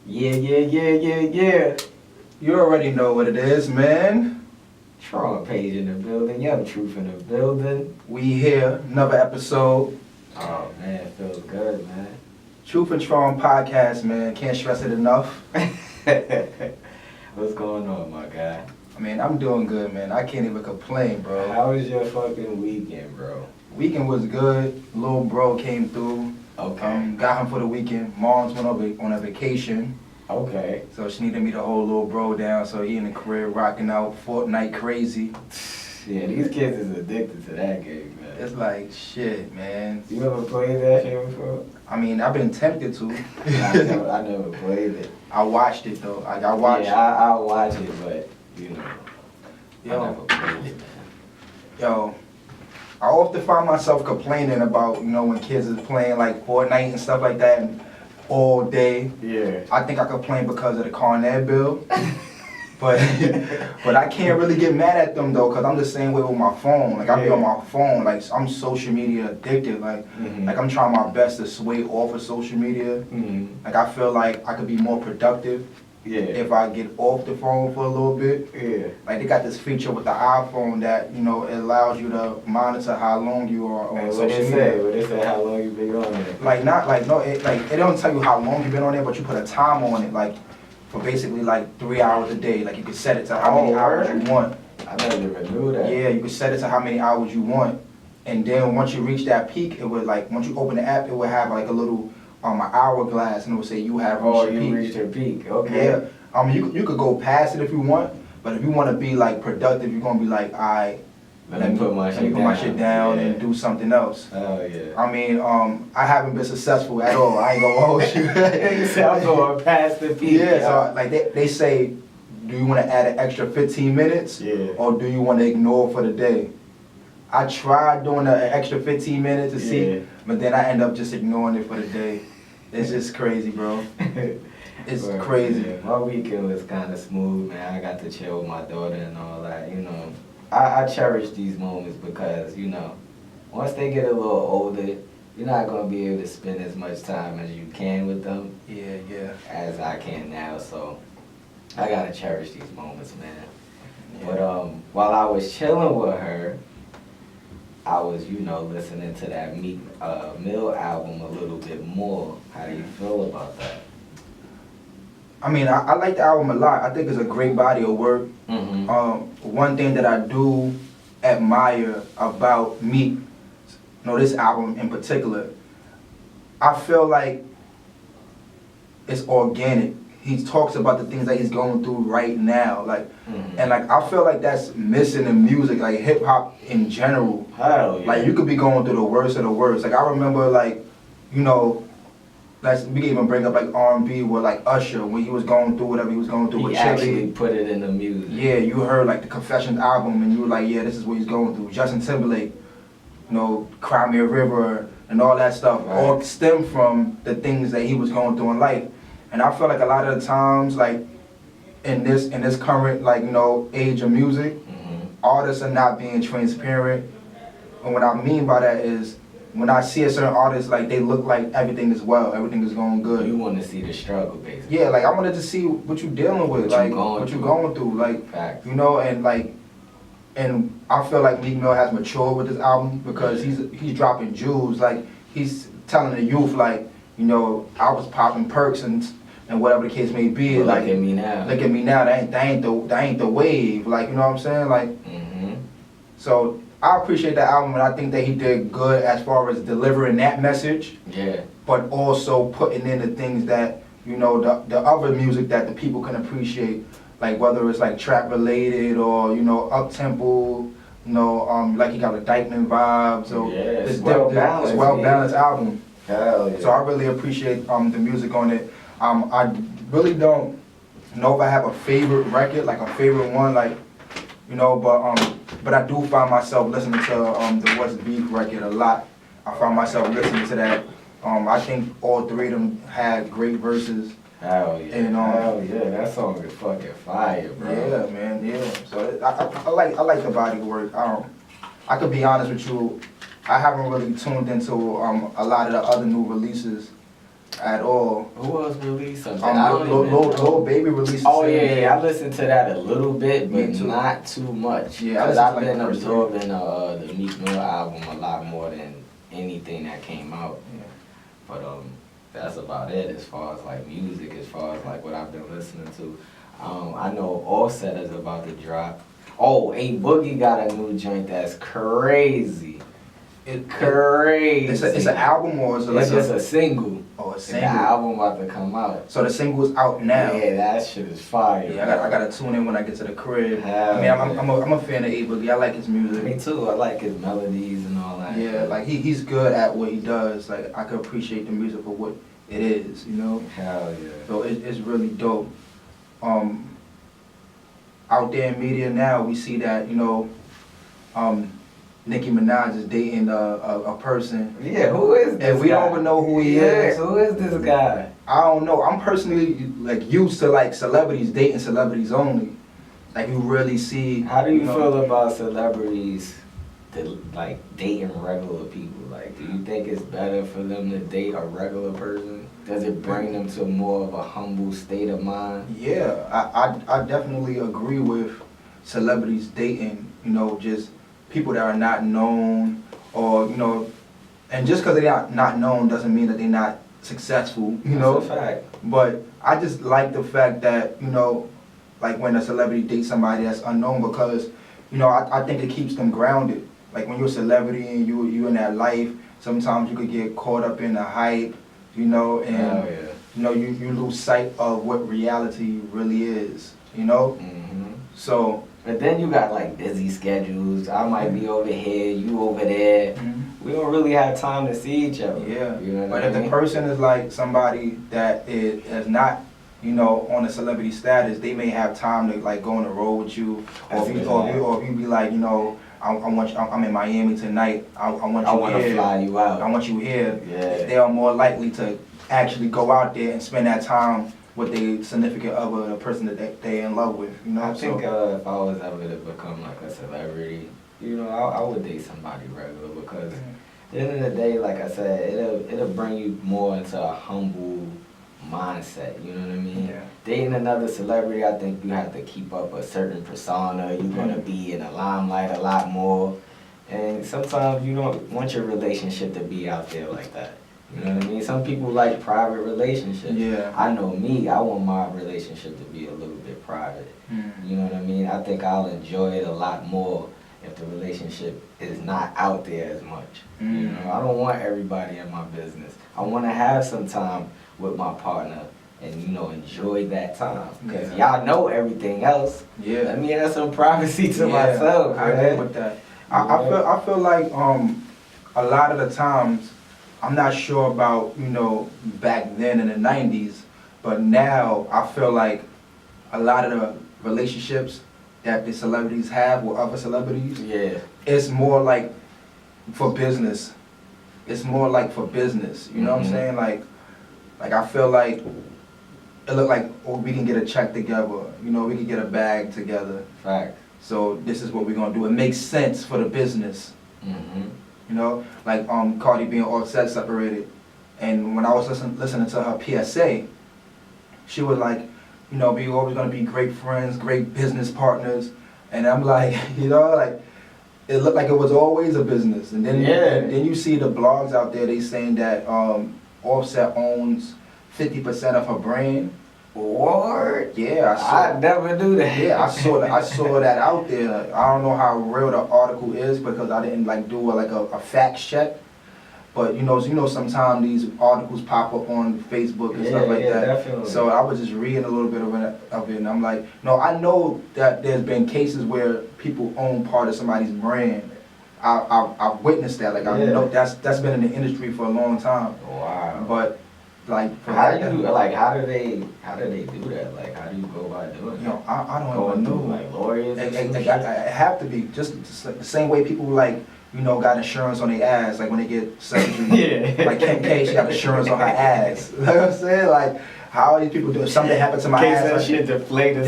Yeah. You already know what it is, man. Tron page in the building. Young Truth in the building. We here, another episode. Oh, man, it feels good, man. Truth And Tron Podcast, man. Can't stress it enough. What's going on, my guy? I mean, I'm doing good, man. I can't even complain, bro. How was your fucking weekend, bro? Weekend was good. Little bro came through. Okay. Got him for the weekend. Mom's went on a vacation. Okay. So she needed me to hold little bro down. So he in the crib rocking out Fortnite crazy. Yeah, these kids is addicted to that game, man. It's like, shit, man. You ever played that shit before? I mean, I've been tempted to. I never played it. I watched it, though. Like, I watched Yeah, I'll watch it, but, you know, Yo. I never played it, man. Yo, I often find myself complaining about, when kids is playing like Fortnite and stuff like that all day. Yeah. I think I complain because of the Carnet bill. but I can't really get mad at them though, because I'm the same way with my phone. Like I be on my phone, like I'm social media addicted. Like like I'm trying my best to sway off of social media. Like I feel like I could be more productive. Yeah. If I get off the phone for a little bit. Yeah. Like they got this feature with the iPhone that, it allows you to monitor how long you are on social media. What they say how long you been on there? It don't tell you how long you've been on there, but you put a time on it, like for basically like 3 hours a day. Like you can set it to how many hours you want. I never even knew that. Yeah, you can set it to how many hours you want. And then once you reach that peak, it would once you open the app, it would have like a little an hourglass, and it would say you have reached your peak. Reached your peak. Okay. Yeah. You could go past it if you want, but if you want to be like productive, you're gonna be like, alright, let me put my shit down and do something else. Oh yeah. I mean, I haven't been successful at all. I ain't gonna hold you. You say I'm going past the peak. Yeah. So like they say, do you want to add an extra 15 minutes? Yeah. Or do you want to ignore for the day? I tried doing an extra 15 minutes to see, but then I end up just ignoring it for the day. It's just crazy, bro. It's crazy. Yeah, my weekend was kind of smooth, man. I got to chill with my daughter and all that, I cherish these moments because, once they get a little older, you're not going to be able to spend as much time as you can with them. Yeah. As I can now, so I got to cherish these moments, man. Yeah. But while I was chilling with her, I was, listening to that Meek Mill album a little bit more. How do you feel about that? I mean, I like the album a lot. I think it's a great body of work. One thing that I do admire about Meek, this album in particular, I feel like it's organic. He talks about the things that he's going through right now, and I feel like that's missing in music, like hip hop in general. Hell yeah. Like you could be going through the worst of the worst. Like I remember, we can even bring up like R&B with like Usher when he was going through whatever he was going through with Chili. He actually put it in the music. Yeah, you heard like the Confessions album and you were like, yeah, this is what he's going through. Justin Timberlake, Cry Me a River and all that stuff all stem from the things that he was going through in life. And I feel like a lot of the times, like in this current age of music, artists are not being transparent. And what I mean by that is, when I see a certain artist, like they look like everything is well, everything is going good. You want to see the struggle, basically. Yeah, like I wanted to see what you dealing with, what you going through, like Facts. and I feel like Meek Mill has matured with this album because he's dropping jewels, like he's telling the youth, like I was popping perks and whatever the case may be. Look at me now. Look at me now. That ain't the wave. Like you know what I'm saying, like. So. I appreciate that album, and I think that he did good as far as delivering that message. Yeah. But also putting in the things that, the other music that the people can appreciate, like whether it's like trap related or, up-tempo, like he got the Dykeman vibes. So it's well-balanced. It's a well-balanced album. Hell yeah. So I really appreciate the music on it. I really don't know if I have a favorite record, like a favorite one, but I do find myself listening to the West Beef record a lot. I find myself listening to that. I think all three of them had great verses. Hell yeah. And, hell yeah, that song is fucking fire, bro. Yeah, man, yeah. So I like the body of work. I could be honest with you, I haven't really tuned into a lot of the other new releases. at all. Who else released something? I don't even Lil Baby released. Oh yeah, I listened to that a little bit, but Me too. not too much. Yeah, because I've been like absorbing the Meek Mill album a lot more than anything that came out. Yeah. But that's about it as far as like music, as far as like what I've been listening to. I know Offset is about to drop. Oh, A Boogie got a new joint that's crazy. Crazy. It's an album or is it like it's just a single? Oh, a The single. album about to come out. So the single's out now. Yeah, that shit is fire. Yeah, I gotta tune in when I get to the crib. Hell I mean, I'm a fan of A Boogie. I like his music. Me too. I like his melodies and all that. Yeah, like he's good at what he does. Like I can appreciate the music for what it is, you know. Hell yeah. So it's really dope. Out there in media now, we see that Nicki Minaj is dating a person. Yeah, who is this And we guy? don't even know who he is. Who is this guy? I don't know. I'm personally like used to like celebrities dating celebrities only. Like you really see. How do you know, feel about celebrities like dating regular people? Like, do you think it's better for them to date a regular person? Does it bring them to more of a humble state of mind? Yeah, I definitely agree with celebrities dating, just people that are not known or, and just because they're not known doesn't mean that they're not successful, That's a fact. But I just like the fact that, like when a celebrity dates somebody that's unknown because, I think it keeps them grounded. Like when you're a celebrity and you in that life, sometimes you could get caught up in the hype, and you lose sight of what reality really is, Mm-hmm. So. But then you got like busy schedules. I might be over here, you over there. Mm-hmm. We don't really have time to see each other. Yeah. You know what But I if mean? the person is like somebody that is not, on a celebrity status, they may have time to like go on the road with you, or if you be like, I'm in Miami tonight. I want to fly you out. I want you here. Yeah. They are more likely to actually go out there and spend that time with the significant other, the person that they're in love with. I think if I was ever to become like a celebrity, I would date somebody regular because at the end of the day, like I said, it'll bring you more into a humble mindset, you know what I mean? Yeah. Dating another celebrity, I think you have to keep up a certain persona. You're going to be in the limelight a lot more. And sometimes you don't want your relationship to be out there like that. You know what I mean? Some people like private relationships. Yeah. I know me, I want my relationship to be a little bit private. You know what I mean? I think I'll enjoy it a lot more if the relationship is not out there as much. You know, I don't want everybody in my business. I want to have some time with my partner and, enjoy that time. Because y'all know everything else. Yeah. Let me have some privacy to myself, I man. agree with that. I feel like a lot of the times, I'm not sure about, back then in the 90s, but now I feel like a lot of the relationships that the celebrities have with other celebrities, it's more like for business. It's more like for business, you know what I'm saying? Like I feel like it look like we can get a check together, we can get a bag together. Fact. So this is what we're gonna do. It makes sense for the business. Mm-hmm. Like Cardi being Offset separated. And when I was listening to her PSA, she was like, we always gonna be great friends, great business partners. And I'm like, like it looked like it was always a business. And then then you see the blogs out there, they saying that Offset owns 50% of her brand. What? Yeah, I never knew that. Yeah, I saw that out there. I don't know how real the article is because I didn't do a fact check. But sometimes these articles pop up on Facebook and stuff like that. Definitely. So I was just reading a little bit of it, and I'm like, no, I know that there's been cases where people own part of somebody's brand. I've witnessed that. Like I know that's been in the industry for a long time. Wow. But how do they do that? Like how do you go about doing it? I don't even know. Like lawyers. It have to be just the same way people got insurance on their ass, like when they get surgery. Like Kim K, she got insurance on her ass. You know what I'm saying? Like, how are these people do? If something happened to my ass, that shit deflate.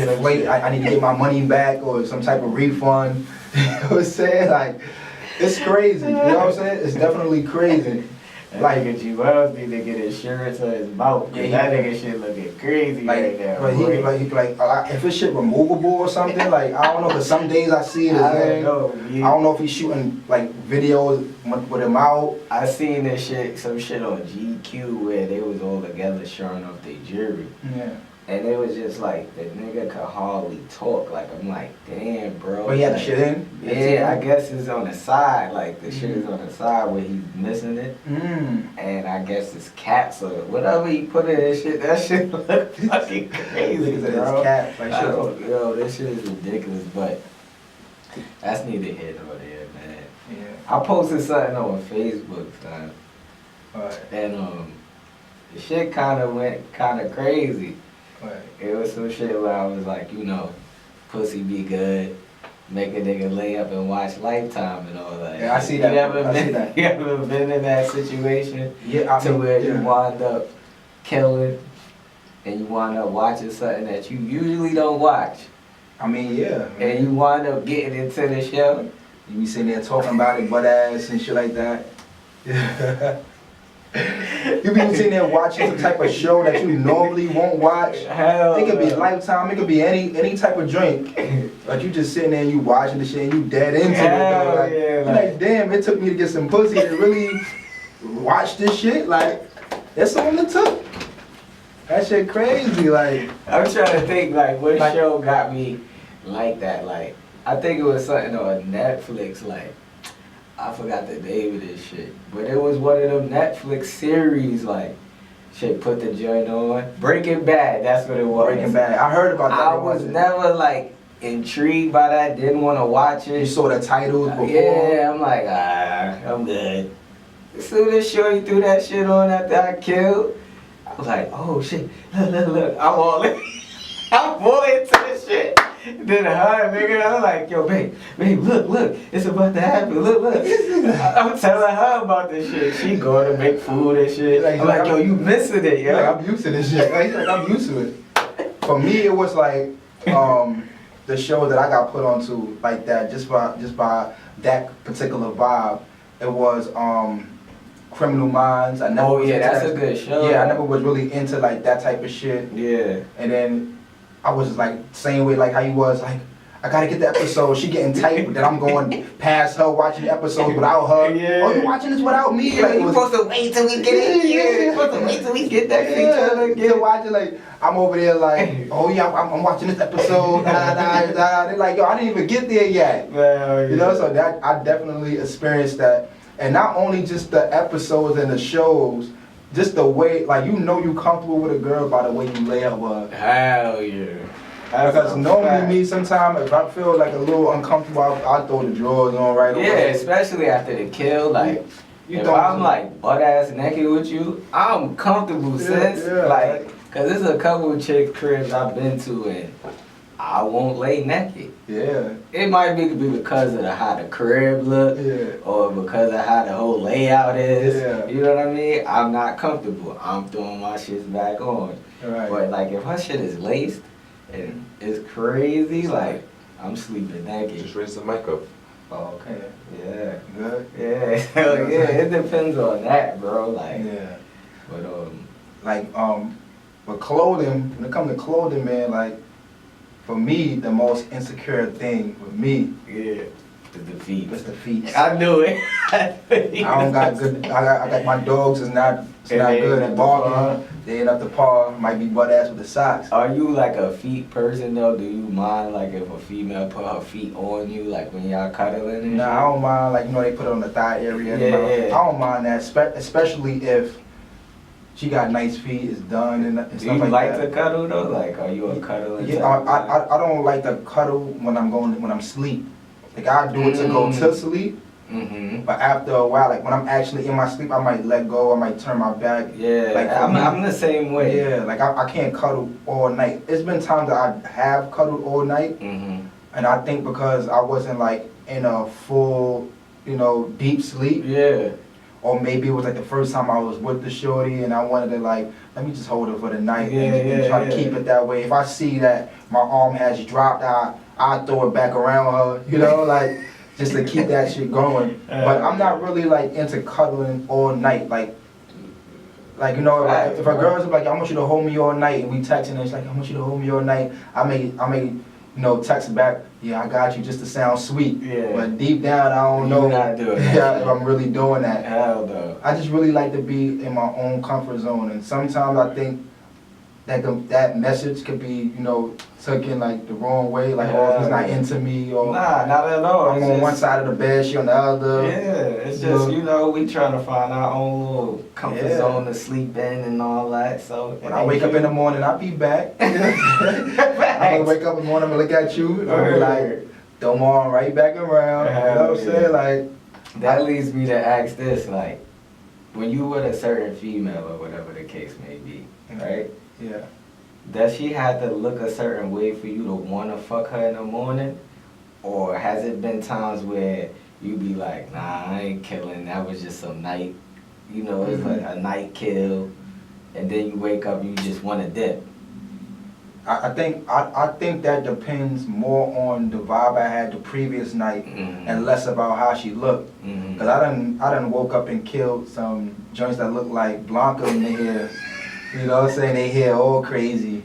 I need to get my money back or some type of refund. You know what I'm saying? Like, it's crazy. You know what I'm saying? It's definitely crazy. Like nigga G Wells need to get insurance on his mouth. Yeah, that nigga shit looking crazy right now. But if his shit removable or something, like I don't know. Cause some days I see it as I don't know if he's shooting like videos with him out. I seen this shit, some shit on GQ where they was all together showing off their jury. Yeah. And it was just like, the nigga could hardly talk. Like, I'm like, damn, bro. But he had the shit in? Yeah, I guess it's on the side. Like, the shit is on the side where he's missing it. And I guess it's caps or whatever he put in his shit. That shit look fucking crazy, bro. Caps, like, yo, this shit is ridiculous, but that's neither here nor there, man. Yeah. I posted something on Facebook, son. Right. And, the shit went kind of crazy. Right. It was some shit where I was like, you know, pussy be good, make a nigga lay up and watch Lifetime and all that. Yeah, I see that. You ever been in that situation? Yeah, where you wind up killing and you wind up watching something that you usually don't watch. I mean, yeah. Man. And you wind up getting into the show. You be sitting there talking about it, butt ass and shit like that. You be sitting there watching some type of show that you normally won't watch. It could be Lifetime, it could be any type of drink. Like you just sitting there and you watching the shit and you dead into it. Like, you're like, damn, it took me to get some pussy to really watch this shit. Like, that's all it took. That shit crazy. Like, I'm trying to think like what show got me like that. Like, I think it was something on Netflix. Like, I forgot the name of this shit, but it was one of them Netflix series, like, shit, put the joint on. Breaking Bad, that's what it was. Breaking Bad, I heard about that. I was never, like, intrigued by that, didn't want to watch it. You saw the titles before? Yeah, I'm like, I'm good. As soon as Shorty threw that shit on after I killed, I was like, oh shit, look, I'm all into this shit. Then her nigga, I'm like, yo, babe, look, it's about to happen, look. I'm telling her about this shit. She going to make food and shit. I'm like, yo, you missing it, yo. Like, I'm used to this shit. Like, I'm used to it. For me, it was like the show that I got put onto like that, just by that particular vibe. It was Criminal Minds. That's a good show. Yeah, I never was really into like that type of shit. Yeah. And then I was just like same way like how you was like, I gotta get the episode. She getting tight that I'm going past her watching the episodes without her. Yeah. Oh, you watching this without me? Yeah, like, you supposed to wait till we get in here. You supposed to wait till we get that feature again. To watch it, like I'm over there like, oh yeah, I'm watching this episode. They're like, yo, I didn't even get there yet. Well, you know, so that I definitely experienced that, and not only just the episodes and the shows. Just the way, like, you know you comfortable with a girl by the way you lay up with her. Hell yeah. Because normally me, sometimes if I feel like a little uncomfortable, I throw the drawers on right away. Yeah, especially after the kill. Like, if I'm like butt ass naked with you, I'm comfortable, sis. Yeah. Like, cause there's a couple of chick cribs I've been to and I won't lay naked. Yeah. It might be because of how the crib look, or because of how the whole layout is. Yeah. You know what I mean? I'm not comfortable. I'm throwing my shit back on. Right. But like if her shit is laced and it's crazy, like I'm sleeping naked. Just raise the mic up. Oh, okay. Yeah. Good. Yeah. Hell yeah. It depends on that, bro. Like. Yeah. But but clothing. When it comes to clothing, man, like. For me, the most insecure thing with me is the feet. It's the feet. I knew it. I don't got good. I got my dogs. It's not good at barking. They ain't up to par. Might be butt ass with the socks. Are you like a feet person though? Do you mind like if a female put her feet on you, like when y'all cuddling and Nah, shit? I don't mind. Like, you know, they put it on the thigh area. Yeah. I don't mind that, especially if she got nice feet, it's done and stuff like that. Do you like to cuddle though? Like, are you a cuddling? Yeah, I don't like to cuddle when I'm asleep. Like, I do it to go to sleep. Mm-hmm. But after a while, like when I'm actually in my sleep, I might let go. I might turn my back. Yeah, like I'm the same way. Yeah, like I can't cuddle all night. It's been times that I have cuddled all night, and I think because I wasn't like in a full, deep sleep. Yeah. Or maybe it was like the first time I was with the shorty and I wanted to like, let me just hold her for the night and try to keep it that way. If I see that my arm has dropped, I throw it back around her, like just to keep that shit going. But I'm not really like into cuddling all night. Like you know, if a girl's like, I want you to hold me all night, and we texting, and it's like, I want you to hold me all night. I may, you know, text back, yeah, I got you, just to sound sweet. Yeah. But deep down, I don't know not doing that if I'm really doing that. Hell no. I just really like to be in my own comfort zone, and sometimes I think that message could be, you know, taken like the wrong way, like, oh, he's not into me, or nah, not at all. I'm on one side of the bed, she on the other. Yeah, it's just, you know, we trying to find our own little comfort zone to sleep in and all that. So when I wake up in the morning, I'll be back. I'm gonna wake up in the morning, I'm gonna look at you, and I'll be like, throw my arm right back around. You know what I'm saying? Like, that leads me to ask this, like, when you with a certain female or whatever the case may be, right? Yeah. Does she have to look a certain way for you to want to fuck her in the morning? Or has it been times where you be like, nah, I ain't killing, that was just some night, you know, it's like a night kill, and then you wake up and you just want to dip? I think that depends more on the vibe I had the previous night and less about how she looked. Cause I done woke up and killed some joints that look like Blanca in the hair. You know what I'm saying? They hair all crazy,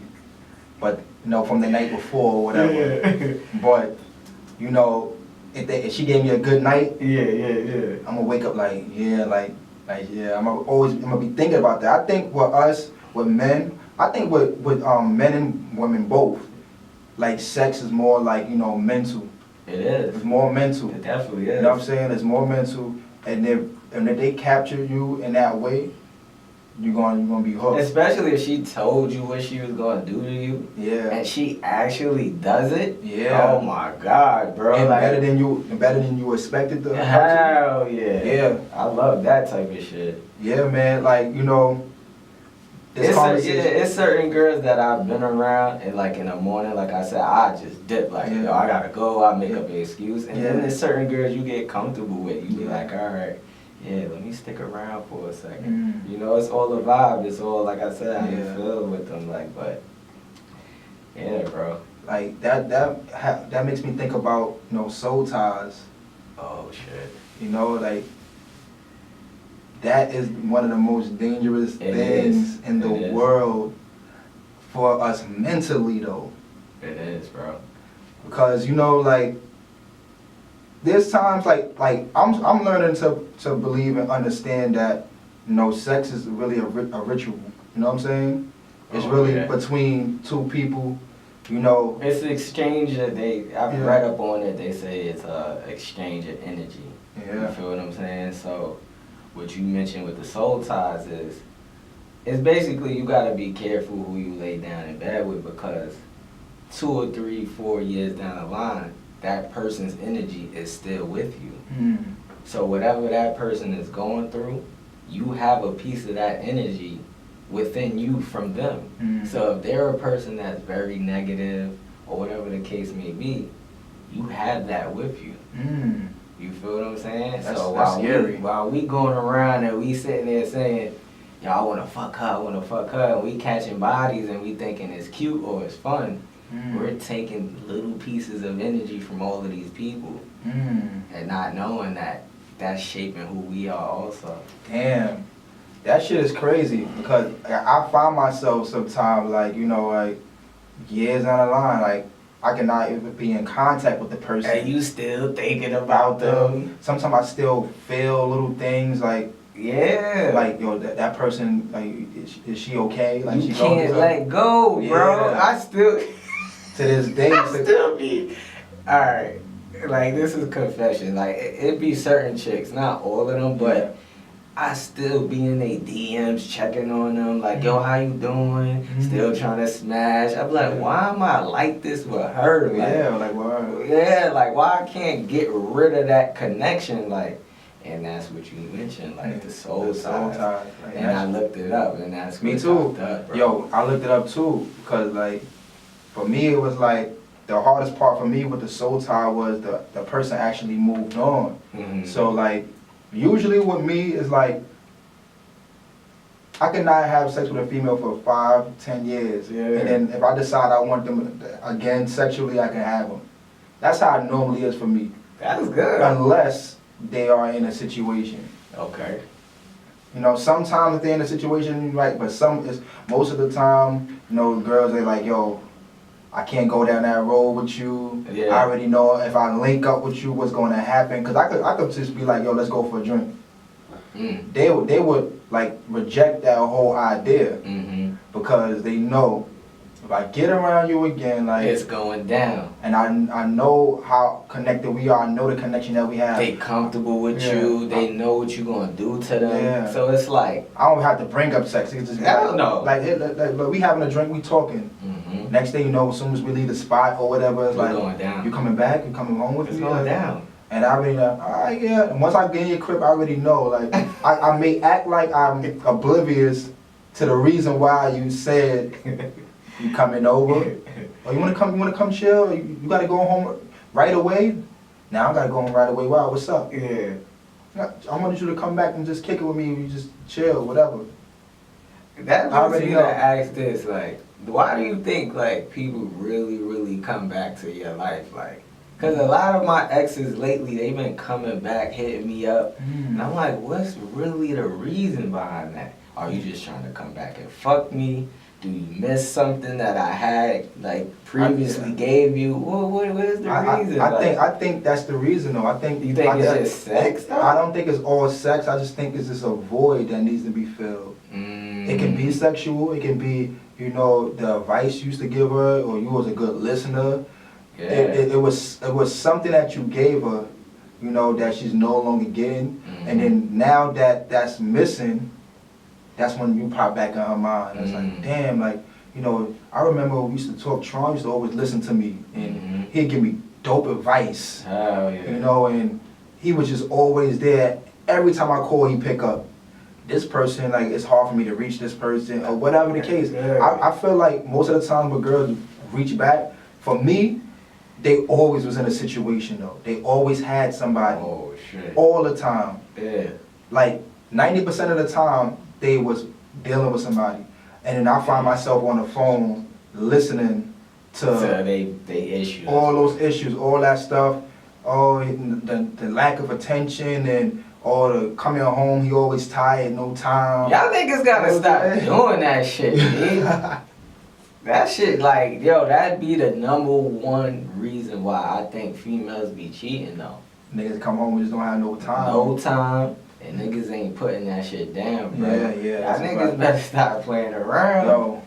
but you know, from the night before or whatever. Yeah. But you know, if she gave me a good night, I'm gonna wake up like yeah. I'm gonna be thinking about that. I think with men, I think with men and women both, like sex is more like, you know, mental. It is. It's more mental. It definitely is. You know what I'm saying? It's more mental, and if they capture you in that way, you're gonna be hooked. Especially if she told you what she was gonna do to you. Yeah. And she actually does it. Yeah. Oh my God, bro. And like, better than you expected to. Hell yeah. Yeah. I love that type of shit. Yeah, man. Like, you know. It's certain girls that I've been around, and like in the morning, like I said, I just dip. Like, yo, I gotta go. I make up an excuse. And then there's certain girls you get comfortable with. You be like, all right. Yeah, let me stick around for a second. You know, it's all the vibe. It's all, like I said, how you feel with them. Like, but yeah, bro. Like that makes me think about, you know, soul ties. Oh shit. You know, like that is one of the most dangerous things in the world for us mentally, though. It is, bro. Because, you know, like, there's times like I'm learning to believe and understand that, you know, sex is really a ritual. You know what I'm saying? It's really between two people. You know, it's an exchange that I've read up on it. They say it's a exchange of energy. Yeah. You feel what I'm saying? So, what you mentioned with the soul ties is, it's basically you gotta be careful who you lay down in bed with, because 2 or 3, 4 years down the line, that person's energy is still with you. So whatever that person is going through, you have a piece of that energy within you from them. So if they're a person that's very negative or whatever the case may be, you have that with you. You feel what I'm saying? So while we going around and we sitting there saying, yo, I wanna fuck her, and we catching bodies and we thinking it's cute or it's fun, we're taking little pieces of energy from all of these people and not knowing that that's shaping who we are also. Damn. That shit is crazy, because I find myself sometimes, like, you know, like, years down the line, like, I cannot even be in contact with the person. And you still thinking about them. Sometimes I still feel little things, like, like, yo, that person, like, is she okay? Like, you can't let go, bro. I still... to this day. I still be... Alright, like, this is a confession. Like, it be certain chicks, not all of them, but I still be in they DMs checking on them, like, yo, how you doing? Still trying to smash. I'm like, why am I like this with her? Like, why I can't get rid of that connection? Like, and that's what you mentioned, like the soul tie. Like, and I looked it up, and that's me too. Up, bro. Yo, I looked it up too, because like, for me it was like, the hardest part for me with the soul tie was the person actually moved on. So like, usually with me is like, I cannot have sex with a female for 5, 10 years. And then if I decide I want them again sexually, I can have them. That's how it normally is for me. That's good. Unless they are in a situation. Okay. You know, sometimes if they're in a situation, right, but most of the time, you know, girls, they like, yo, I can't go down that road with you. Yeah. I already know if I link up with you, what's going to happen. Because I could just be like, yo, let's go for a drink. They would like reject that whole idea because they know if I get around you again, like it's going down. And I know how connected we are. I know the connection that we have. They comfortable with you. They know what you're gonna do to them. Yeah. So it's like I don't have to bring up sex. It's just I don't know. Like we having a drink, we talking. Next thing you know, as soon as we leave the spot or whatever, it's we're like going down. You coming back? You coming home with me? It's going down. And I already know, yeah. And once I get in your crib, I already know. Like, I may act like I'm oblivious to the reason why you said you coming over. Or you wanna come chill? You gotta go home right away? Now I gotta go home right away. Wow, what's up? Yeah. I wanted you to come back and just kick it with me. You just chill, whatever. That brings me to ask this, like, why do you think like people really, really come back to your life, like? Because a lot of my exes lately, they've been coming back, hitting me up. And I'm like, what's really the reason behind that? Are you just trying to come back and fuck me? Do you miss something that I had, like, previously gave you? What is the reason? I think that's the reason, though. You think it's just sex, though? I don't think it's all sex. I just think it's just a void that needs to be filled. It can be sexual. It can be, you know, the advice you used to give her, or you was a good listener. Yeah. It was something that you gave her, you know, that she's no longer getting, and then now that's missing, that's when you pop back in her mind. It's like, damn, like, you know, I remember we used to talk. Tron used to always listen to me, and he'd give me dope advice. Oh yeah. You know, and he was just always there. Every time I call, he pick up. This person, like, it's hard for me to reach this person, or whatever the case. Yeah. I feel like most of the time when girls reach back, for me, they always was in a situation though. They always had somebody. Oh shit. All the time. Yeah. Like 90% of the time, they was dealing with somebody, and then I find myself on the phone listening to they issues. All those issues, all that stuff. Oh, the lack of attention and all the coming home. He always tired, no time. Y'all niggas gotta stop doing that shit, dude. That shit, like, yo, that'd be the #1 reason why I think females be cheating, though. Niggas come home and just don't have no time. No time, and niggas ain't putting that shit down, bro. Yeah. Y'all niggas better stop playing around. Yo,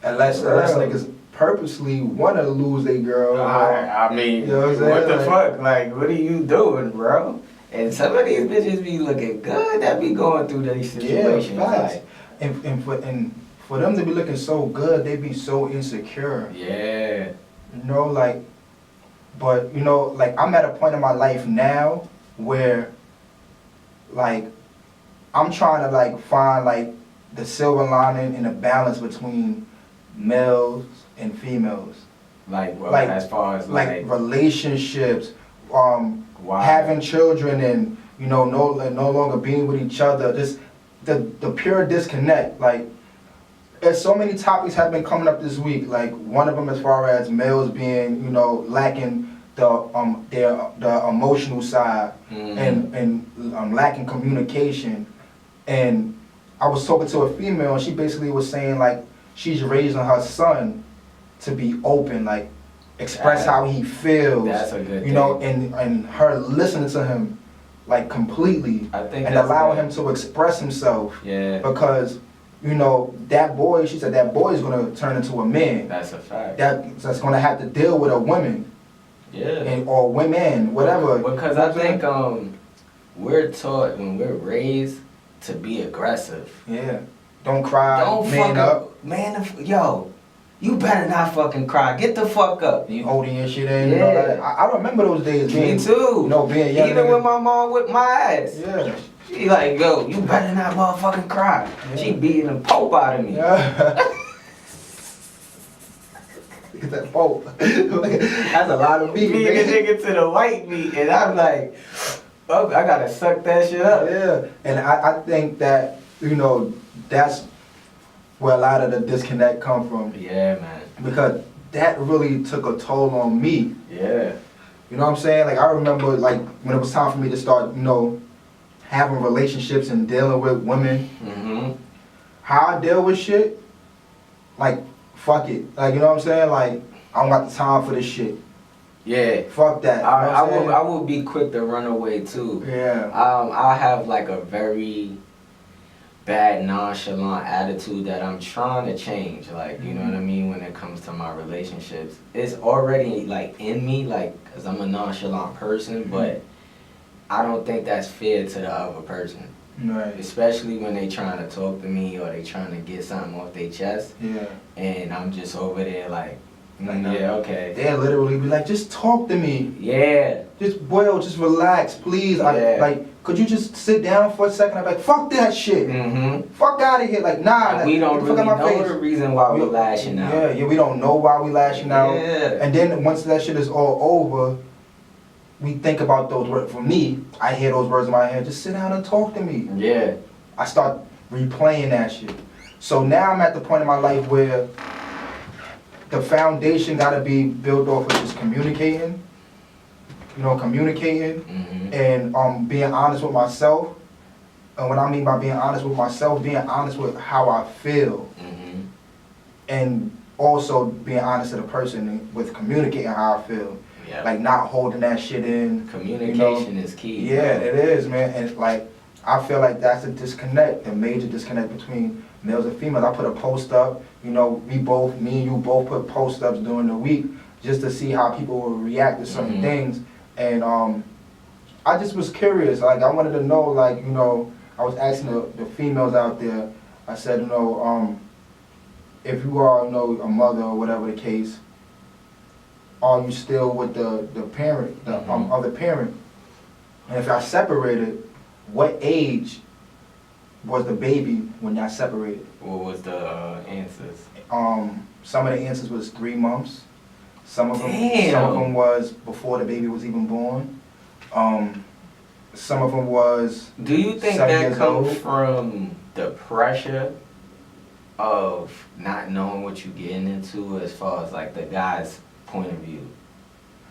unless niggas purposely want to lose their girl. I mean, you know what the fuck? Like, what are you doing, bro? And some of these bitches be looking good that be going through these situations. Yeah, facts. And for them to be looking so good, they be so insecure. Yeah. You know, like, but, you know, like, I'm at a point in my life now where, like, I'm trying to, like, find, like, the silver lining and the balance between males and females. Like, well, as far as, like relationships, having children and, you know, no longer being with each other. Just the pure disconnect, like, there's so many topics have been coming up this week. Like, one of them as far as males being, you know, lacking the emotional side and lacking communication. And I was talking to a female, and she basically was saying, like, she's raising her son to be open, like, express how he feels. That's a good you know, and her listening to him, like, completely, I think, and allowing him to express himself. Yeah. Because, you know, that boy, she said that boy is going to turn into a man. That's a fact. That's going to have to deal with a woman. Yeah. Or women, whatever. Because I think we're taught when we're raised to be aggressive. Yeah. Don't cry. Don't man up. Yo, you better not fucking cry. Get the fuck up. You holding your shit in. Yeah. You know, like, I remember those days. Me too. You know, being young. Even when my mom whipped my ass. Yeah. She like, yo, you better not motherfucking cry. Yeah. She beating the pope out of me. Yeah. Get that pope. That's a lot of meat. Beating a nigga to the white meat, and I'm like, oh, I gotta suck that shit up. Yeah, and I think that, you know, that's where a lot of the disconnect come from. Yeah, man. Because that really took a toll on me. Yeah. You know what I'm saying? Like, I remember, like, when it was time for me to start, having relationships and dealing with women. Mm-hmm. How I deal with shit, like, fuck it. Like, you know what I'm saying? Like, I don't got the time for this shit. Yeah. Fuck that. I will be quick to run away too. Yeah. I have like a very bad nonchalant attitude that I'm trying to change. Like, you know what I mean? When it comes to my relationships, it's already like in me, like, cause I'm a nonchalant person, but I don't think that's fair to the other person. Right. Especially when they trying to talk to me or they trying to get something off their chest. Yeah. And I'm just over there like, yeah, okay. They'll literally be like, just talk to me. Yeah. Just relax, please. Yeah. Could you just sit down for a second? I'm like, fuck that shit. Mm-hmm. Fuck out of here. Like, nah. We don't really know face. the reason why we're lashing out. Yeah, we don't know why we lashing out. Yeah. And then once that shit is all over, we think about those words. For me, I hear those words in my head, just sit down and talk to me. Yeah. I start replaying that shit. So now I'm at the point in my life where the foundation gotta be built off of just communicating. Mm-hmm. And being honest with myself. And what I mean by being honest with myself, being honest with how I feel. Mm-hmm. And also being honest to the person with communicating how I feel. Yep. Like not holding that shit in. Communication is key. Yeah, it is, man. And like, I feel like that's a disconnect, a major disconnect between males and females. I put a post up, me and you both put post ups during the week just to see how people will react to certain things. And I just was curious, like I wanted to know, like, I was asking the females out there, I said, if you are, a mother or whatever the case, are you still with the parent, the other parent? And if y'all separated, what age was the baby when y'all separated? What was the answers? Some of the answers was 3 months. Some of Damn. them was before the baby was even born. Some of them was. Do you think 7 that years comes old. from the pressure of not knowing what you're getting into as far as like the guy's point of view?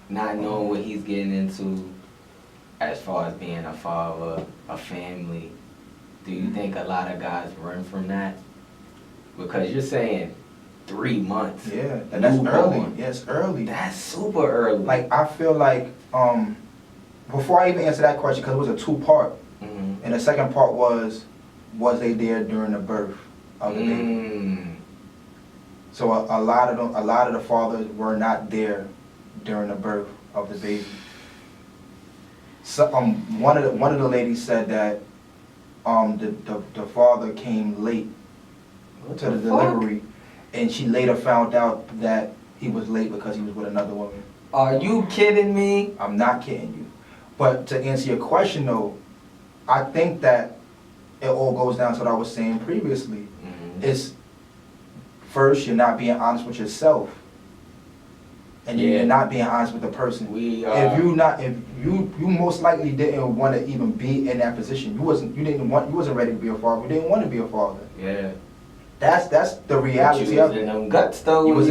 Not knowing what he's getting into as far as being a father, a family. Do you think a lot of guys run from that? Because you're saying 3 months. Yeah, and that's early. Yeah, it's early. That's super early. Like, I feel like, before I even answer that question, because it was a 2-part, and the second part was they there during the birth of the baby? So a lot of the fathers were not there during the birth of the baby. So one of the ladies said that the father came late to the delivery, and she later found out that he was late because he was with another woman. Are you kidding me? I'm not kidding you. But to answer your question though, I think that it all goes down to what I was saying previously. It's first, you're not being honest with yourself, and you're not being honest with the person. If you most likely didn't want to even be in that position. You wasn't ready to be a father. You didn't want to be a father. Yeah. That's the reality But you was in them guts though. You was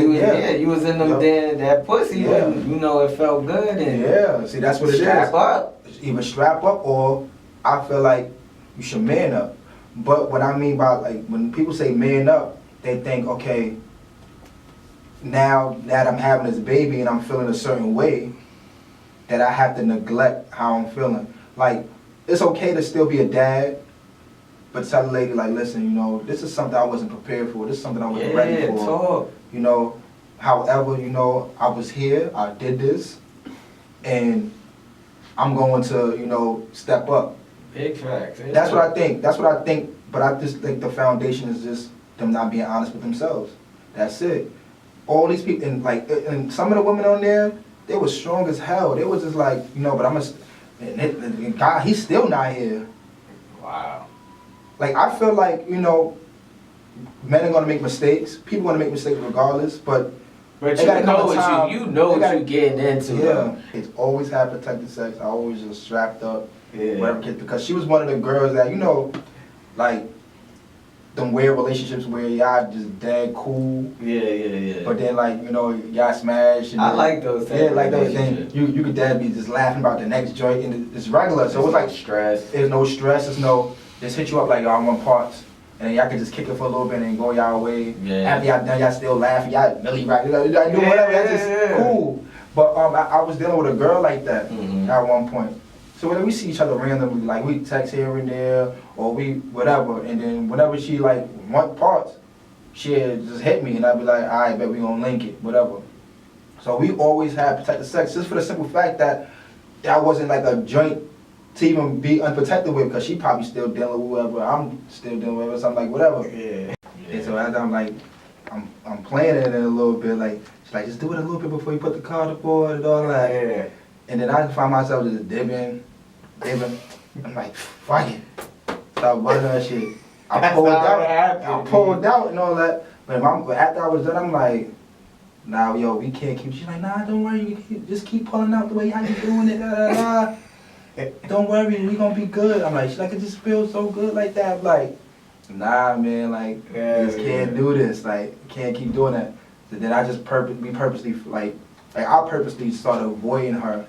in them that pussy. Yeah. When, it felt good. And see, that's what it is. Strap up. Either strap up, or I feel like you should man up. But what I mean by, like, when people say man up, they think, okay, now that I'm having this baby and I'm feeling a certain way, that I have to neglect how I'm feeling. Like, it's okay to still be a dad, but tell the lady, like, listen, this is something I wasn't prepared for. This is something I wasn't ready for. Talk. However, I was here, I did this, and I'm going to, step up. Big facts. That's what I think. But I just think the foundation is just them not being honest with themselves. That's it. All these people, and some of the women on there, they were strong as hell. They was just like, but and God, he's still not here. Wow. Like, I feel like, men are gonna make mistakes. People gonna make mistakes regardless, but you know what you're getting into. Yeah. It's always had protected sex. I always just strapped up. Yeah. Whatever, because she was one of the girls that, like, them weird relationships where y'all just dead cool. Yeah. But then like, you know, y'all smash. And I then, like those type yeah, of like those relationships. things. You could dead be just laughing about the next joint and it's regular. So it's like stress. there's no stress, there's no just hit you up like y'all want parts. And then y'all can just kick it for a little bit and go y'all way. Yeah. After y'all done, y'all still laughing, y'all really right. Y'all do whatever, that's just cool. But I was dealing with a girl like that at one point. So whenever we see each other randomly, like we text here and there, or we whatever, and then whenever she like want parts, she'd just hit me, and I'd be like, all right, bet we gonna link it, whatever. So we always had protected sex, just for the simple fact that that wasn't like a joint to even be unprotected with, because she probably still dealing with whoever, I'm still dealing with, something like whatever. Yeah. And so as I'm like, I'm playing it in a little bit, like she's like, just do it a little bit before you put the card aboard and all that. Yeah. And then I find myself just dipping. I'm like, fuck it. Stop buzzing that shit. I pulled out and all that. But after I was done, I'm like, nah, yo, we can't keep. She's like, nah, don't worry. Just keep pulling out the way how you doing it. Don't worry, we gonna be good. I'm like, she's like, it just feels so good like that. I'm like, nah, man, like, I just can't do this. Like, can't keep doing that. So then I just purposely I purposely started avoiding her.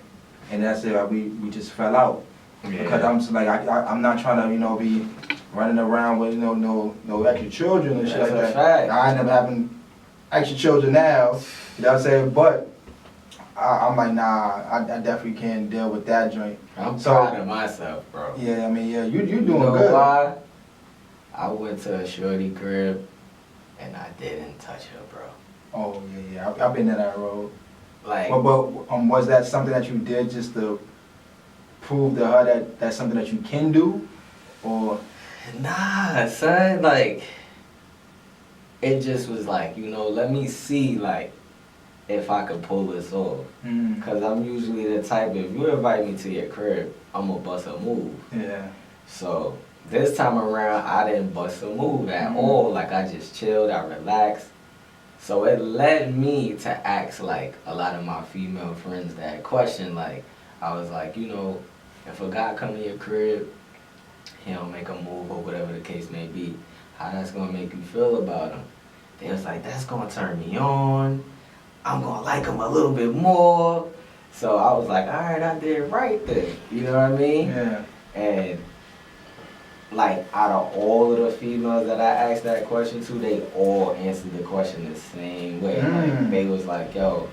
And that's it. We just fell out because I'm just like I'm not trying to be running around with no extra children and shit like that. Fact. I end up having extra children now. You know what I'm saying? But I'm like nah, I definitely can't deal with that joint. I'm proud of myself, bro. Yeah, I mean you doing know good. Why? I went to a shorty crib and I didn't touch her, bro. Oh yeah, I've been in that road. Like, but was that something that you did just to prove to her that that's something that you can do, or? Nah, son. Like, it just was like, let me see, like, if I could pull this off. Cause I'm usually the type, if you invite me to your crib, I'm gonna bust a move. Yeah. So this time around, I didn't bust a move at all. Like, I just chilled, I relaxed. So it led me to ask, like, a lot of my female friends that question, like, I was like, if a guy come to your crib, he don't make a move or whatever the case may be, how that's gonna make you feel about him? They was like, that's gonna turn me on. I'm gonna like him a little bit more. So I was like, all right, I did right then. You know what I mean? Yeah. And like, out of all of the females that I asked that question to, they all answered the question the same way. Like, they was like, yo,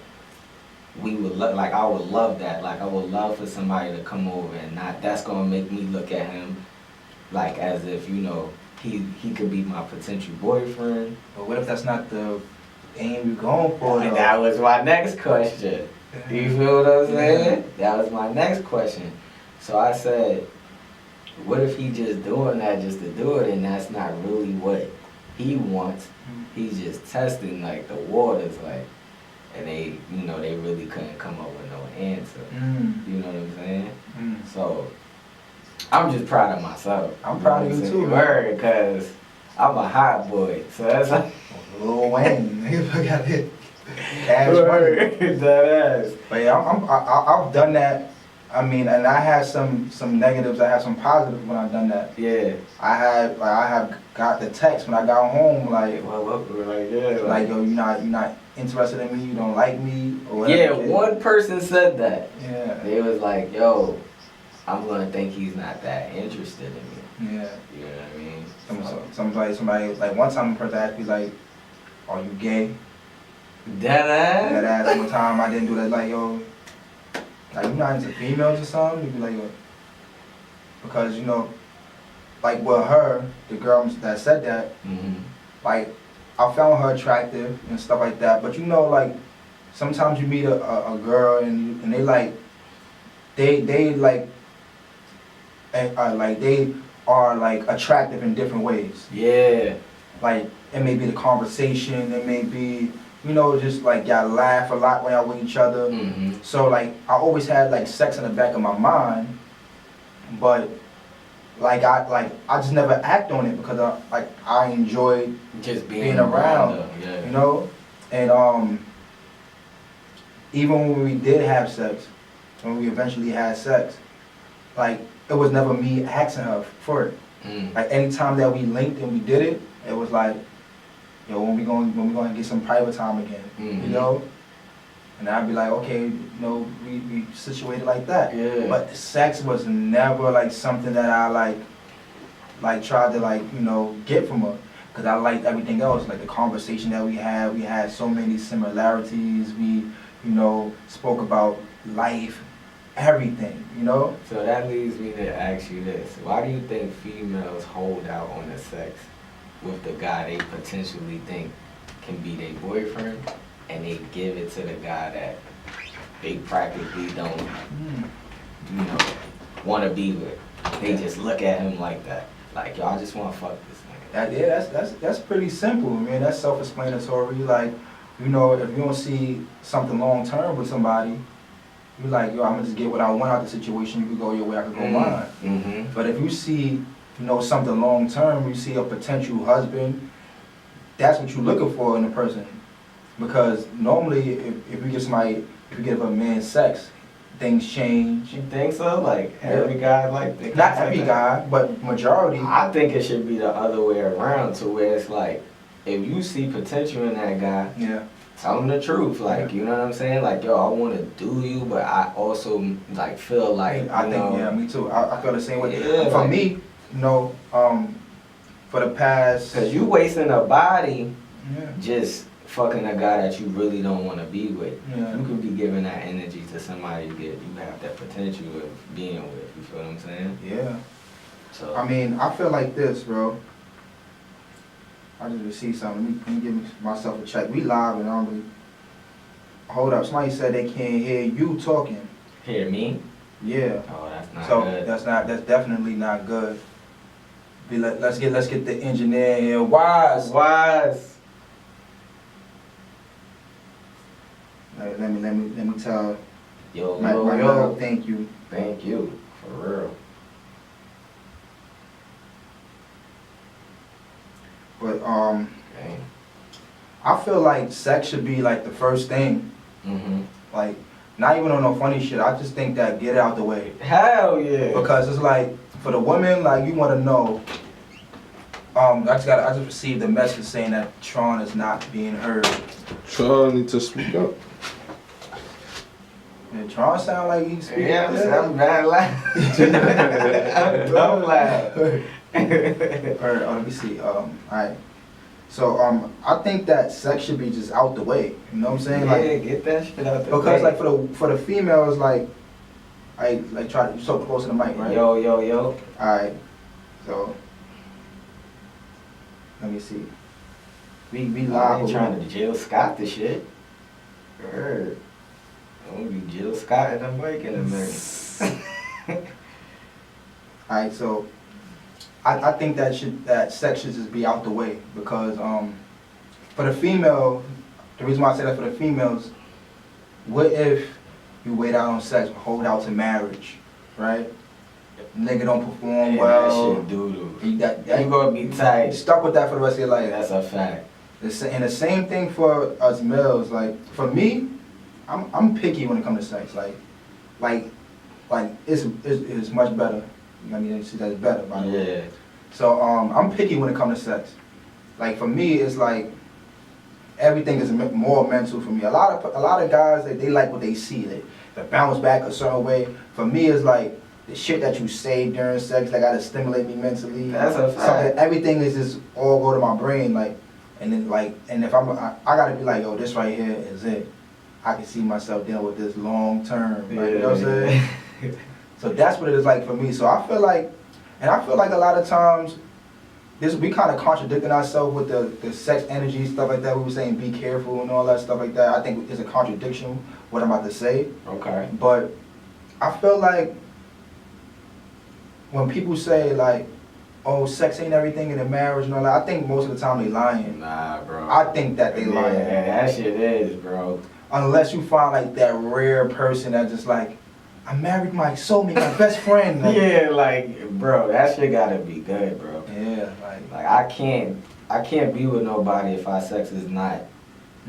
we would like, I would love that. Like, I would love for somebody to come over and that's gonna make me look at him like as if, he could be my potential boyfriend. But what if that's not the aim you're going for? And that was my next question. Do you feel what I'm saying? That was my next question. So I said, what if he just doing that just to do it, and that's not really what he wants? He's just testing, like, the waters, like, and they really couldn't come up with no answer. You know what I'm saying? So I'm just proud of myself. I'm proud of you too, man. Because I'm a hot boy, so that's like Lil Wayne. Nigga got hit. Cash money. That ass. But yeah, I've done that. I mean, and I had some negatives. I had some positives when I done that. Yeah. I have got the text when I got home, like, like, yo, you're not interested in me. You don't like me, or whatever. Yeah, one person said that. Yeah. They was like, yo, I'm gonna think he's not that interested in me. Yeah. You know what I mean? Somebody like one time a person asked me like, are you gay? Dead ass? That ass one time I didn't do that, like, yo, like, you not into females or something? You'd be like, yo, because, like with her, the girl that said that, like, I found her attractive and stuff like that, but like, sometimes you meet a girl and they like, they are like attractive in different ways. Yeah. Like, it may be the conversation, it may be, just like y'all laugh a lot when y'all with each other. So like, I always had like sex in the back of my mind, but like I just never act on it because I enjoy just being around them, and even when we did have sex, when we eventually had sex, like, it was never me asking her for it. Like, anytime that we linked and we did it, it was like, yo, when we going to get some private time again, you know? And I'd be like, okay, you know, we situated like that. Yeah. But sex was never like something that I like tried to like, you know, get from her. Cause I liked everything else, like the conversation that we had so many similarities. We, you know, spoke about life, everything, you know? So that leads me to ask you this. Why do you think females hold out on the sex with the guy they potentially think can be their boyfriend, and they give it to the guy that they practically don't, you know, want to be with? They just look at him like that. Like, y'all just want to fuck this nigga. That's pretty simple, man. That's self-explanatory. Like, you know, if you don't see something long-term with somebody, you're like, yo, I'm gonna just get what I want out of the situation. You can go your way, I can go mine. But if you see, you know, something long-term, you see a potential husband, that's what you're looking for in a person. Because normally, if you give a man sex, things change. You think so? Like, every guy like that? Not every guy, but majority. I think it should be the other way around, to where it's like, if you see potential in that guy, tell him the truth. Like, you know what I'm saying? Like, yo, I want to do you, but I also, like, feel like, me too. I feel the same way. Yeah, for like, me, you know, for the past... Because you wasting a body just fucking a guy that you really don't want to be with. Yeah. You could be giving that energy to somebody you have that potential of being with. You feel what I'm saying? Yeah. So I mean, I feel like this, bro. I just received something. Let me give myself a check. We live and I'm really... Hold up. Somebody said they can't hear you talking. Hear me? Yeah. Oh, that's not good. That's definitely not good. Let's get the engineer here. Wise. Let me tell. Yo. Thank you. Thank you. For real. But I feel like sex should be like the first thing. Like, not even on no funny shit. I just think that get it out the way. Hell yeah. Because it's like, for the women, like, you want to know. I just received a message saying that Tron is not being heard. Tron need to speak up. Yeah, Tron sound like he's speaking. Yeah, I'm bad loud. I'm loud. Let me see. Alright. So I think that sex should be just out the way. You know what I'm saying? Yeah, like, get that shit out the way. Because like for the females, like try to, you're so close to the mic, right? Yo. Alright. So let me see. We live. I ain't trying to Jill Scott the shit. Heard. I'm gonna be Jill Scott and I'm making a minute. Alright, so I think that sex should just be out the way, because for the female, the reason why I say that for the females, what if you wait out on sex, hold out to marriage, right? Nigga don't perform well. That shit doo-doo. You gonna be tight. You stuck with that for the rest of your life. That's a fact. And the same thing for us males. Like, for me, I'm picky when it comes to sex. Like it's much better. I mean, see, that's better, by the way. Yeah. So I'm picky when it comes to sex. Like, for me, it's like everything is more mental for me. A lot of guys, they like what they see. They bounce back a certain way. For me, it's like the shit that you say during sex that gotta stimulate me mentally. That's a fact. Everything is just all go to my brain, like, and then and if I gotta be like, yo, this right here is it. I can see myself dealing with this long term. Like, you know what I'm saying? So that's what it is like for me. So I feel like a lot of times, we kind of contradicting ourselves with the sex energy, stuff like that. We were saying be careful and all that stuff like that. I think it's a contradiction, what I'm about to say. Okay. But I feel like when people say like, oh, sex ain't everything in a marriage and all that, I think most of the time they lying. Nah, bro. I think that they lying. Yeah, that shit is, bro. Unless you find like that rare person that just like, I married my soulmate, my best friend. Like, yeah, like, bro, that shit gotta be good, bro. Yeah, like I can't be with nobody if our sex is not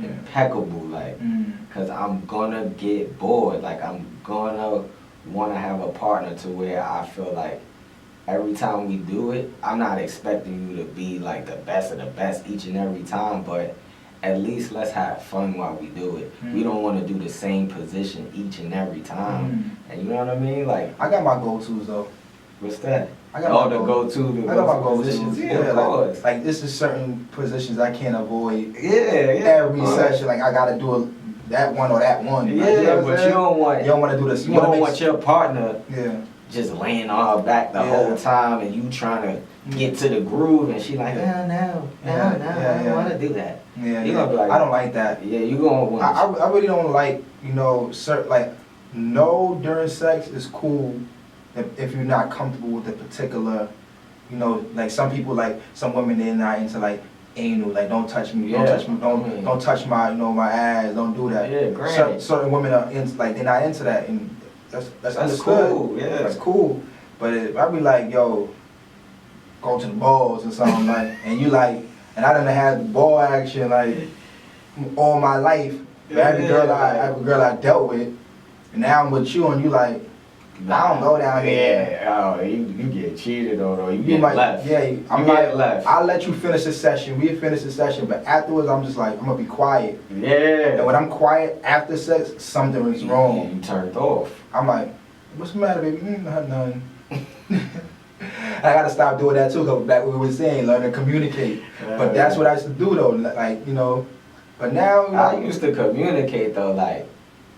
impeccable, like, cause I'm gonna get bored. Like, I'm gonna wanna have a partner to where I feel like every time we do it, I'm not expecting you to be like the best of the best each and every time, but at least let's have fun while we do it. We don't want to do the same position each and every time. And you know what I mean? Like, I got my go-tos though. What's that? I got my go-to. I got my go-tos. positions. Yeah, of course. like this is certain positions I can't avoid. Yeah. Every session, like I gotta do that one or that one. Yeah, like, you know but you don't want to do this. You don't want your partner Yeah. just laying on her back the whole time, and you trying to get to the groove, and she like, no, I don't want to do that. Yeah, You gonna be like, I don't like that. Yeah, you gonna want. I really don't like, you know, like, no during sex is cool if you're not comfortable with the particular, you know, like some people, like some women, they're not into like anal, like don't touch me, don't touch my, you know, my ass, don't do that. Yeah, great. Certain women are like they're not into that, and that's understood. Cool. Yeah, that's cool. But I'd be like, yo, go to the balls or something like, and you like, and I done had ball action like all my life. Every girl I dealt with, and now I'm with you, and you like, I don't go down there. Yeah, you get cheated on, or you get left. Yeah, I'm get left. I'll let you finish the session. We finish the session, but afterwards, I'm just like, I'm gonna be quiet. Yeah. And when I'm quiet after sex, something is wrong. Yeah, you turned off. I'm like, what's the matter, baby? Nothing. I gotta stop doing that too, because back what we were saying, learn to communicate. But that's what I used to do though, like, you know. But now, I used to communicate though, like,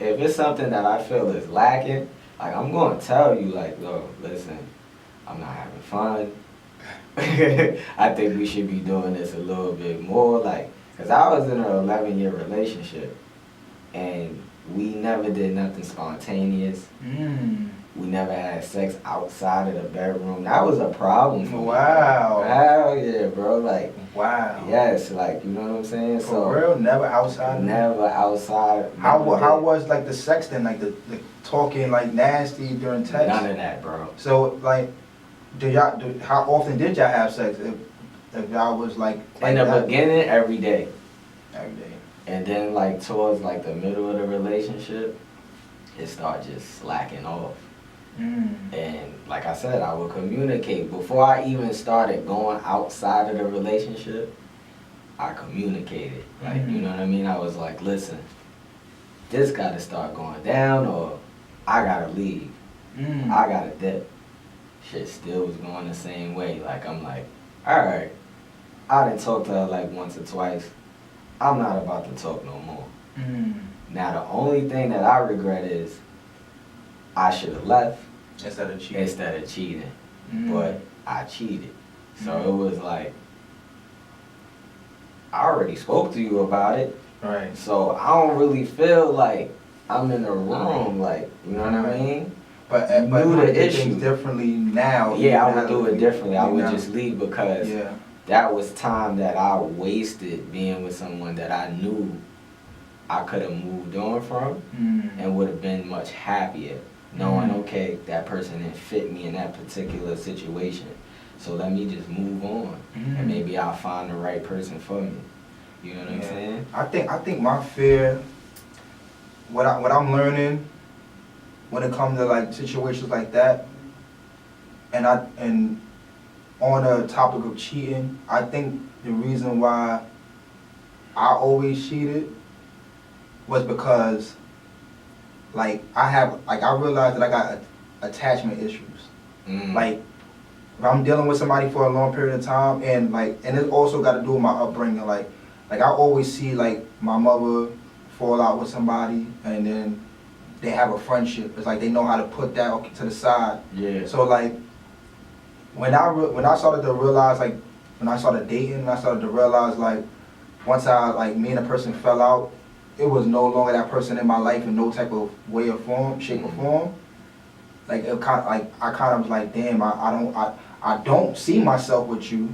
if it's something that I feel is lacking, like, I'm gonna tell you, like, yo, listen, I'm not having fun. I think we should be doing this a little bit more, like, cause I was in an 11-year relationship, and we never did nothing spontaneous. We never had sex outside of the bedroom. That was a problem for me. Wow. Hell yeah, bro. Like, wow. Yes, like, you know what I'm saying? For real? Never outside? Never outside. How was, like, the sex then? Like, the talking, like, nasty during sex? None of that, bro. So, like, how often did y'all have sex? If y'all was, like in the beginning, every day. Every day. And then, like, towards, like, the middle of the relationship, it started just slacking off. And like I said, I would communicate. Before I even started going outside of the relationship, I communicated. Like, you know what I mean? I was like, listen, this gotta start going down, or I gotta leave. I gotta dip. Shit still was going the same way. Like, I'm like, alright, I done talked to her like once or twice. I'm not about to talk no more. Now the only thing that I regret is I should have left instead of cheating. But I cheated. So it was like, I already spoke to you about it. Right. So I don't really feel like I'm in the wrong, like, you know what I mean? But you knew the issue things differently now. Yeah, I would do it differently. I would just leave, because yeah, that was time that I wasted being with someone that I knew I could have moved on from and would have been much happier, knowing, okay, that person didn't fit me in that particular situation. So let me just move on, and maybe I'll find the right person for me. You know what I'm saying? I think my fear, what I'm learning when it comes to like situations like that, and on the topic of cheating, I think the reason why I always cheated was because, like, I realized that I got attachment issues. Like, if I'm dealing with somebody for a long period of time, and it also got to do with my upbringing. Like I always see, like, my mother fall out with somebody, and then they have a friendship. It's like they know how to put that to the side. Yeah. So, like, when I started to realize, like, when I started dating, I started to realize, like, once me and a person fell out, it was no longer that person in my life in no type of way or form, shape or form. Like, I kind of was like, damn, I don't see myself with you,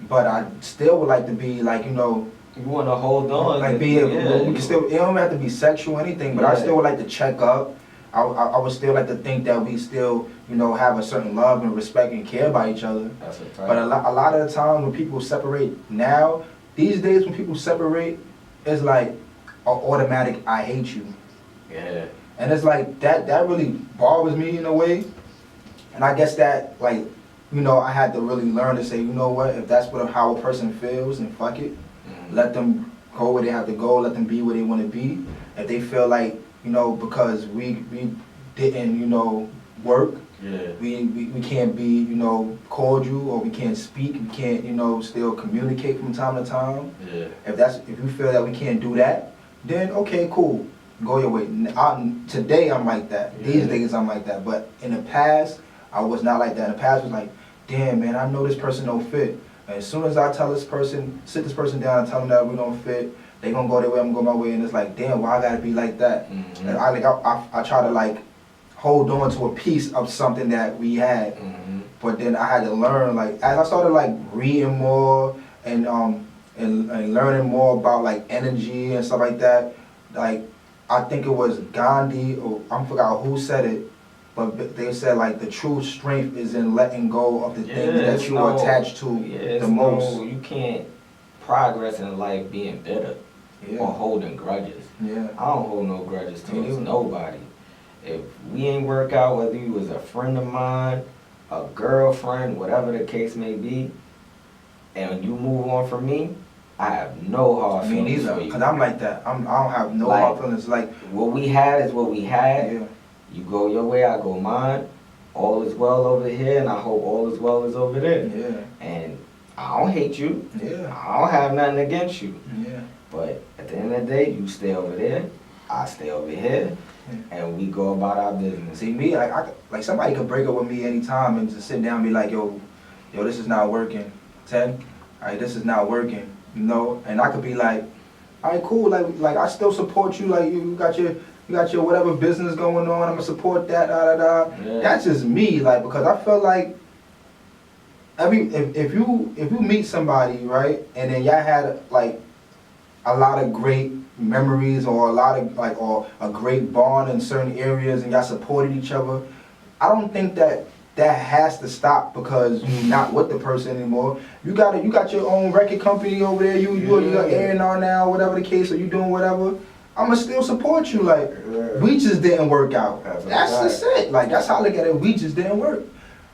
but I still would like to be, like, you know. You want to hold on. Like, we can still, it don't have to be sexual or anything, but I still would like to check up. I would still like to think that we still, you know, have a certain love and respect and care about each other. That's a fact. But a lot of the time when people separate now, these days when people separate, it's like an automatic I hate you. Yeah. And it's like that really bothers me in a way. And I guess that, like, you know, I had to really learn to say, you know what, if that's how a person feels, then fuck it. Let them go where they have to go, let them be where they want to be. If they feel like, you know, because we didn't, you know, work, we can't be, you know, cordial, or we can't speak, we can't, you know, still communicate from time to time. If you feel that we can't do that, then okay, cool, go your way. Today I'm like that. These days I'm like that. But in the past, I was not like that. In the past, it was like, damn, man, I know this person don't fit. And as soon as I tell this person, sit this person down and tell them that we don't fit, they gonna go their way, I'm gonna go my way, and it's like, damn, why I gotta be like that? And I try to like hold on to a piece of something that we had, but then I had to learn, like, as I started like reading more and learning more about like energy and stuff like that, like I think it was Gandhi, or I forgot who said it, but they said like the true strength is in letting go of the things that you are attached to the most. You can't progress in life being bitter or holding grudges. I don't hold no grudges towards nobody. If we ain't work out, whether you was a friend of mine, a girlfriend, whatever the case may be, and you move on from me, I have no hard feelings for you. Because I'm like that. I don't have no hard feelings. Like, what we had is what we had. You go your way, I go mine. All is well over here, and I hope all is well is over there. And I don't hate you. I don't have nothing against you. But at the end of the day, you stay over there, I stay over here, and we go about our business. See, me, like somebody could break up with me anytime and just sit down and be like, yo, this is not working. Ted, all right, this is not working, you know? And I could be like, all right, cool, like I still support you, like you got your whatever business going on, I'm gonna support that, That's just me, like, because I feel like if you meet somebody, right, and then y'all had like a lot of great memories, or a lot of like, or a great bond in certain areas, and y'all supported each other, I don't think that has to stop because you're not with the person anymore. You got your own record company over there. You're A&R now, whatever the case, or you doing whatever. I'ma still support you. Like, we just didn't work out. That's just it. Like, that's how I look at it. We just didn't work.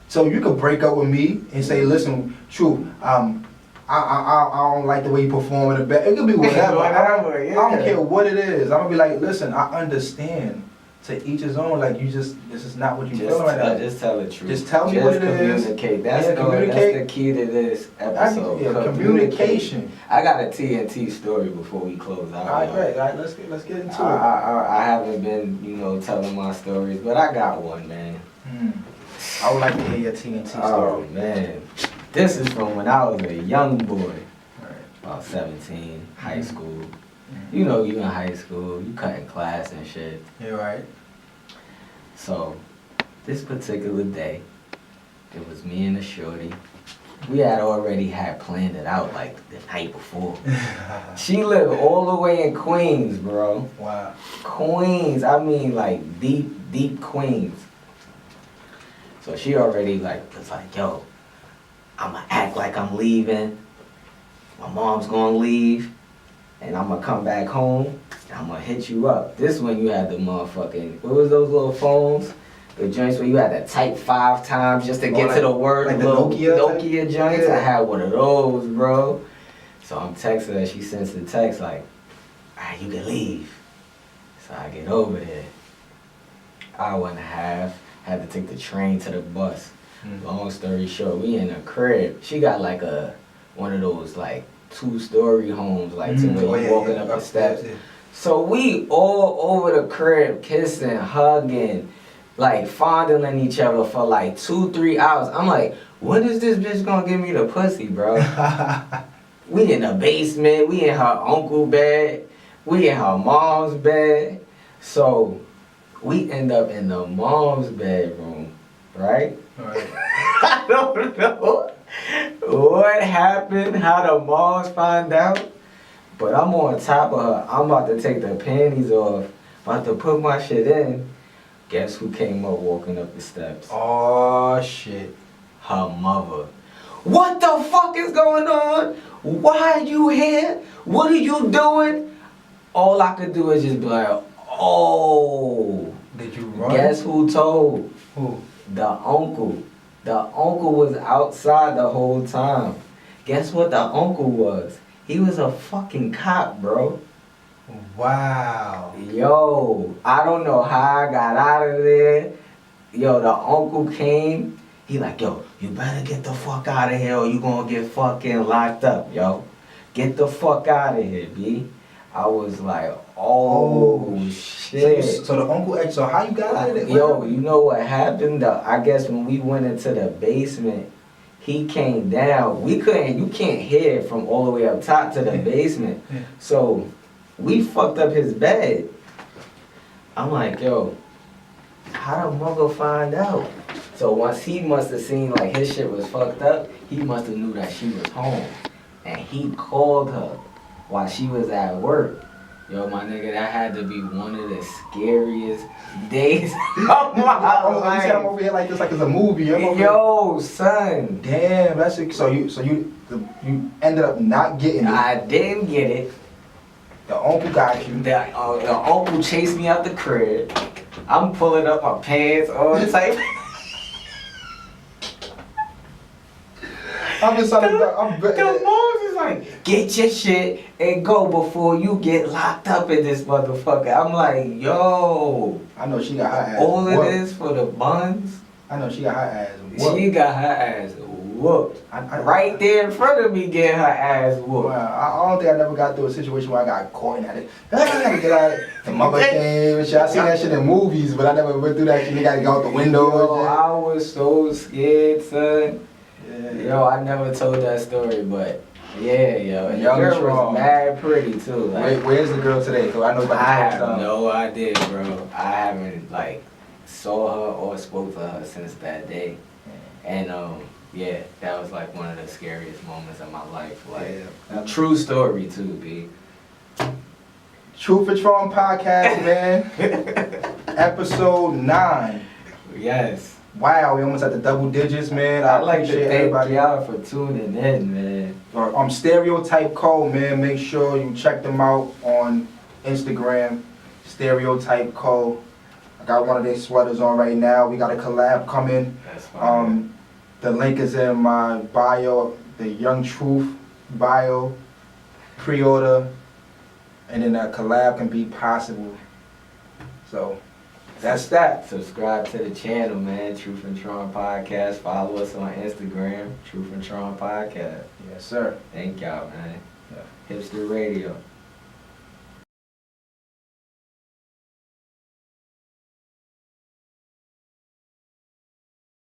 So you could break up with me and say, listen, Truth, I don't like the way you perform in the back. It could be whatever. I don't care what it is. I'm gonna be like, listen, I understand. To each his own. Like, this is not what you feel right now. Just tell the truth. Just tell me what it is. Communicate. That's the key to this episode. Communication. I got a TNT story before we close out. All right, great. All right, let's get into it. I haven't been, telling my stories, but I got one, man. I would like to hear your TNT story. Oh, man. This is from when I was a young boy. About 17, high school. You know, you in high school, you cutting class and shit. You're right. So, this particular day, it was me and the shorty. We had already planned it out like the night before. She lived all the way in Queens, bro. Wow. Queens, I mean like deep Queens. So she already was like, yo, I'ma act like I'm leaving. My mom's gonna leave. And I'm gonna come back home, and I'm gonna hit you up. This when you had the motherfucking, what was those little phones? The joints where you had to type 5 times just to get to the word. Like the Nokia joints. I had one of those, bro. So I'm texting her, she sends the text like, alright, you can leave. So I get over there. Hour and a half, had to take the train to the bus. Long story short, we in a crib. She got like one of those like 2-story homes, like to where you walking up the steps. So we all over the crib, kissing, hugging, like fondling each other for like 2-3 hours. I'm like, when is this bitch gonna give me the pussy, bro? We in the basement, we in her uncle's bed, we in her mom's bed. So we end up in the mom's bedroom, right? I don't know what happened, how the moms find out, but I'm on top of her. I'm about to take the panties off, about to put my shit in. Guess who came up walking up the steps? Oh, shit. Her mother. What the fuck is going on? Why are you here? What are you doing? All I could do is just be like, oh. Did you run? Guess who told? Who? The uncle. The uncle was outside the whole time. Guess what the uncle was? He was a fucking cop, bro. Wow. Yo, I don't know how I got out of there. Yo, the uncle came. He like, yo, you better get the fuck out of here or you gonna get fucking locked up, yo. Get the fuck out of here, B. I was like, oh shit. So the uncle, so how you got out of there? Yo, you know what happened? I guess when we went into the basement, he came down. You can't hear it from all the way up top to the basement. So we fucked up his bed. I'm like, yo, how the mother find out? So once he must have seen like his shit was fucked up, he must have knew that she was home. And he called her while she was at work. Yo, my nigga, that had to be one of the scariest days of my life. I'm over here like this, like it's a movie. Yo, son. Damn, that's it. So you ended up not getting it. I didn't get it. The uncle got you. The uncle chased me out the crib. I'm pulling up my pants, all type. I'm just trying to. The moms is like, get your shit and go before you get locked up in this motherfucker. I'm like, yo. I know she got her ass. All of this for the buns. I know she got her ass. Whooped. She got her ass whooped. Right there in front of me, getting her ass whooped. Well, I don't think I never got through a situation where I got caught in that. I gotta get out. The mother came and shit. I seen that shit in movies, but I never went through that shit. You gotta go out the window. Yo, I was so scared, son. Yeah. Yo, I never told that story, but yeah, yo. And the girl was mad pretty too. Like, where's the girl today? Cause I know about I have no idea, bro. I haven't like saw her or spoke to her since that day. And yeah, that was like one of the scariest moments of my life. Like, a true story too, B. Truth And Tron Podcast, man. Episode 9. Yes. Wow, we almost at the double digits, man. I'd like to appreciate thank everybody. y'all for tuning in, man. Stereotype Code, man. Make sure you check them out on Instagram. Stereotype Code. I got one of their sweaters on right now. We got a collab coming. That's fine. The link is in my bio, the Young Truth bio. Pre-order, and then a collab can be possible. So that's that. Subscribe to the channel, man. Truth and Tron Podcast. Follow us on Instagram, Truth and Tron Podcast. Yes, sir. Thank y'all, man. Yeah. Hipster Radio.